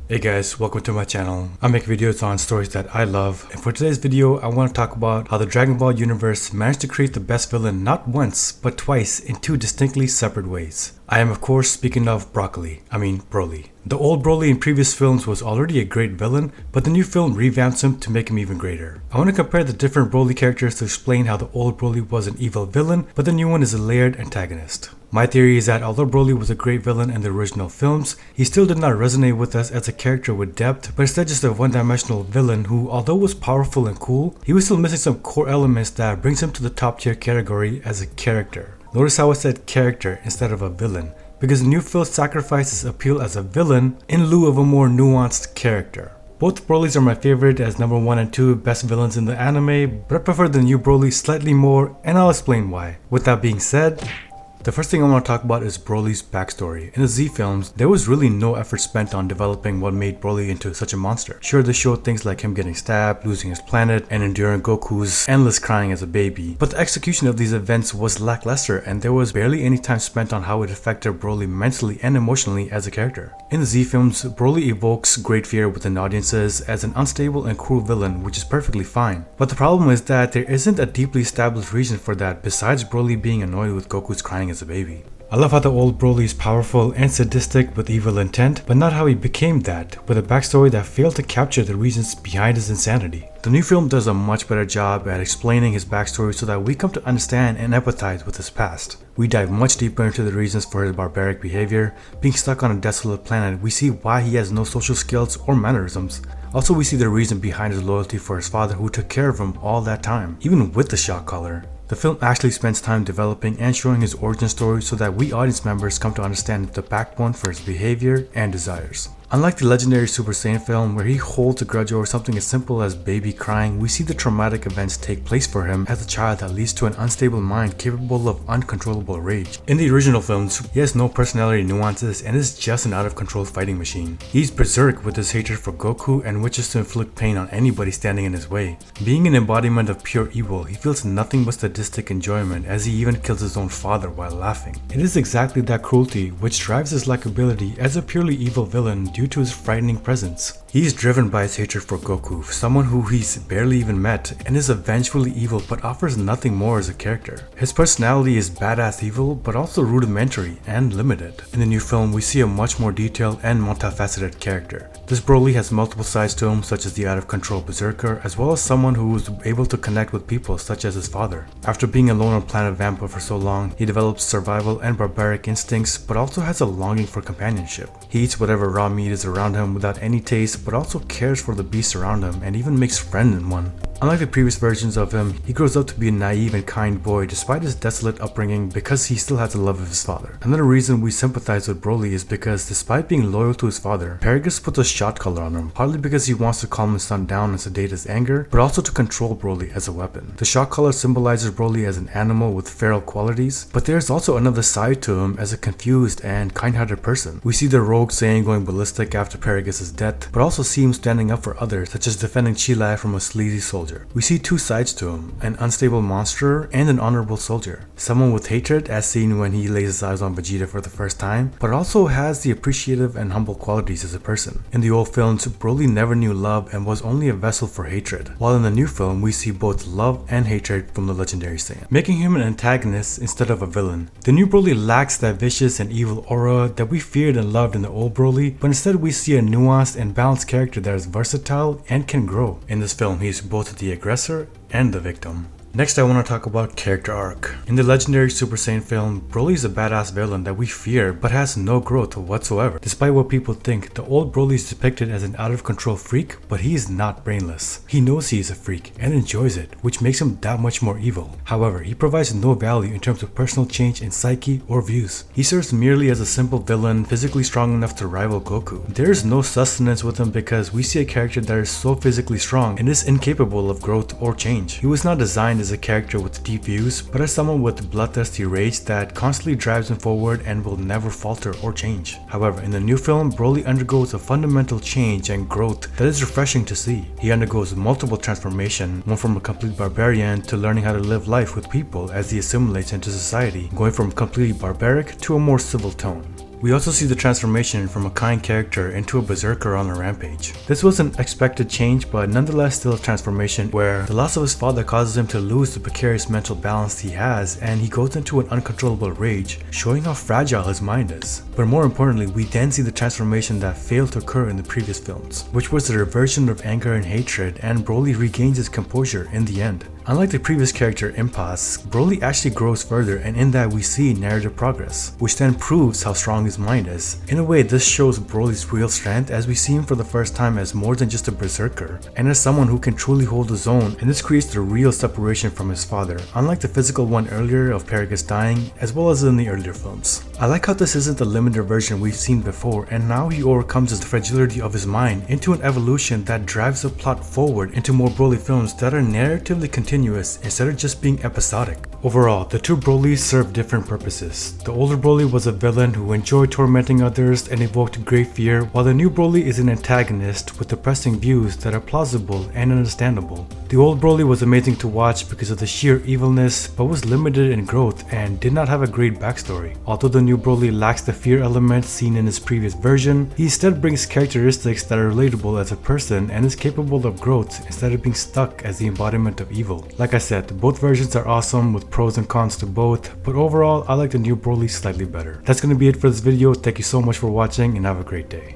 Hey guys, welcome to my channel. I make videos on stories that I love, and for today's video I want to talk about how the Dragon Ball universe managed to create the best villain not once, but twice in two distinctly separate ways. I am of course speaking of Broly. The old Broly in previous films was already a great villain, but the new film revamps him to make him even greater. I want to compare the different Broly characters to explain how the old Broly was an evil villain, but the new one is a layered antagonist. My theory is that although Broly was a great villain in the original films, he still did not resonate with us as a character with depth, but instead just a one-dimensional villain who, although was powerful and cool, he was still missing some core elements that brings him to the top tier category as a character. Notice how I said character instead of a villain, because the new film sacrifices appeal as a villain in lieu of a more nuanced character. Both Brolys are my favorite as number 1 and 2 best villains in the anime, but I prefer the new Broly slightly more, and I'll explain why. With that being said, the first thing I want to talk about is Broly's backstory. In the Z films, there was really no effort spent on developing what made Broly into such a monster. Sure, they showed things like him getting stabbed, losing his planet, and enduring Goku's endless crying as a baby. But the execution of these events was lackluster, and there was barely any time spent on how it affected Broly mentally and emotionally as a character. In the Z films, Broly evokes great fear within audiences as an unstable and cruel villain, which is perfectly fine. But the problem is that there isn't a deeply established reason for that besides Broly being annoyed with Goku's crying as a baby. I love how the old Broly is powerful and sadistic with evil intent, but not how he became that, with a backstory that failed to capture the reasons behind his insanity. The new film does a much better job at explaining his backstory so that we come to understand and empathize with his past. We dive much deeper into the reasons for his barbaric behavior. Being stuck on a desolate planet, we see why he has no social skills or mannerisms. Also, we see the reason behind his loyalty for his father who took care of him all that time, even with the shock collar. The film actually spends time developing and showing his origin story so that we audience members come to understand the backbone for his behavior and desires. Unlike the legendary Super Saiyan film where he holds a grudge over something as simple as baby crying, we see the traumatic events take place for him as a child that leads to an unstable mind capable of uncontrollable rage. In the original films, he has no personality nuances and is just an out-of-control fighting machine. He's berserk with his hatred for Goku and wishes to inflict pain on anybody standing in his way. Being an embodiment of pure evil, he feels nothing but sadistic enjoyment as he even kills his own father while laughing. It is exactly that cruelty which drives his likability as a purely evil villain due to his frightening presence. He is driven by his hatred for Goku, someone who he's barely even met, and is vengefully evil but offers nothing more as a character. His personality is badass evil but also rudimentary and limited. In the new film, we see a much more detailed and multifaceted character. This Broly has multiple sides to him, such as the out-of-control berserker, as well as someone who is able to connect with people such as his father. After being alone on planet Vampa for so long, he develops survival and barbaric instincts but also has a longing for companionship. He eats whatever raw meat is around him without any taste, but also cares for the beasts around him and even makes friends in one. Unlike the previous versions of him, he grows up to be a naive and kind boy despite his desolate upbringing because he still has the love of his father. Another reason we sympathize with Broly is because despite being loyal to his father, Paragus puts a shot collar on him, partly because he wants to calm his son down and sedate his anger, but also to control Broly as a weapon. The shot collar symbolizes Broly as an animal with feral qualities, but there is also another side to him as a confused and kind-hearted person. We see the rogue Saiyan going ballistic after Paragus' death, but also see him standing up for others, such as defending Chilai from a sleazy soldier. We see two sides to him, an unstable monster and an honorable soldier. Someone with hatred as seen when he lays his eyes on Vegeta for the first time, but also has the appreciative and humble qualities as a person. In the old films, Broly never knew love and was only a vessel for hatred, while in the new film we see both love and hatred from the legendary Saiyan, making him an antagonist instead of a villain. The new Broly lacks that vicious and evil aura that we feared and loved in the old Broly, but instead we see a nuanced and balanced character that is versatile and can grow. In this film, he is both the aggressor and the victim. Next, I want to talk about character arc. In the legendary Super Saiyan film, Broly is a badass villain that we fear but has no growth whatsoever. Despite what people think, the old Broly is depicted as an out-of-control freak, but he is not brainless. He knows he is a freak and enjoys it, which makes him that much more evil. However, he provides no value in terms of personal change in psyche or views. He serves merely as a simple villain, physically strong enough to rival Goku. There is no sustenance with him because we see a character that is so physically strong and is incapable of growth or change. He was not designed as a character with deep views, but as someone with bloodthirsty rage that constantly drives him forward and will never falter or change. However, in the new film, Broly undergoes a fundamental change and growth that is refreshing to see. He undergoes multiple transformations, one from a complete barbarian to learning how to live life with people as he assimilates into society, going from completely barbaric to a more civil tone. We also see the transformation from a kind character into a berserker on a rampage. This was an expected change, but nonetheless still a transformation where the loss of his father causes him to lose the precarious mental balance he has, and he goes into an uncontrollable rage, showing how fragile his mind is. But more importantly, we then see the transformation that failed to occur in the previous films, which was the reversion of anger and hatred, and Broly regains his composure in the end. Unlike the previous character Impasse, Broly actually grows further, and in that we see narrative progress, which then proves how strong his mind is. In a way, this shows Broly's real strength as we see him for the first time as more than just a berserker, and as someone who can truly hold his own, and this creates the real separation from his father, unlike the physical one earlier of Paragus dying, as well as in the earlier films. I like how this isn't the limited version we've seen before, and now he overcomes the fragility of his mind into an evolution that drives the plot forward into more Broly films that are narratively continuous instead of just being episodic. Overall, the two Brolys serve different purposes. The older Broly was a villain who enjoyed tormenting others and evoked great fear, while the new Broly is an antagonist with depressing views that are plausible and understandable. The old Broly was amazing to watch because of the sheer evilness, but was limited in growth and did not have a great backstory. Although the new Broly lacks the fear element seen in his previous version, he instead brings characteristics that are relatable as a person and is capable of growth instead of being stuck as the embodiment of evil. Like I said, both versions are awesome with pros and cons to both, but overall I like the new Broly slightly better. That's gonna be it for this video. Thank you so much for watching and have a great day.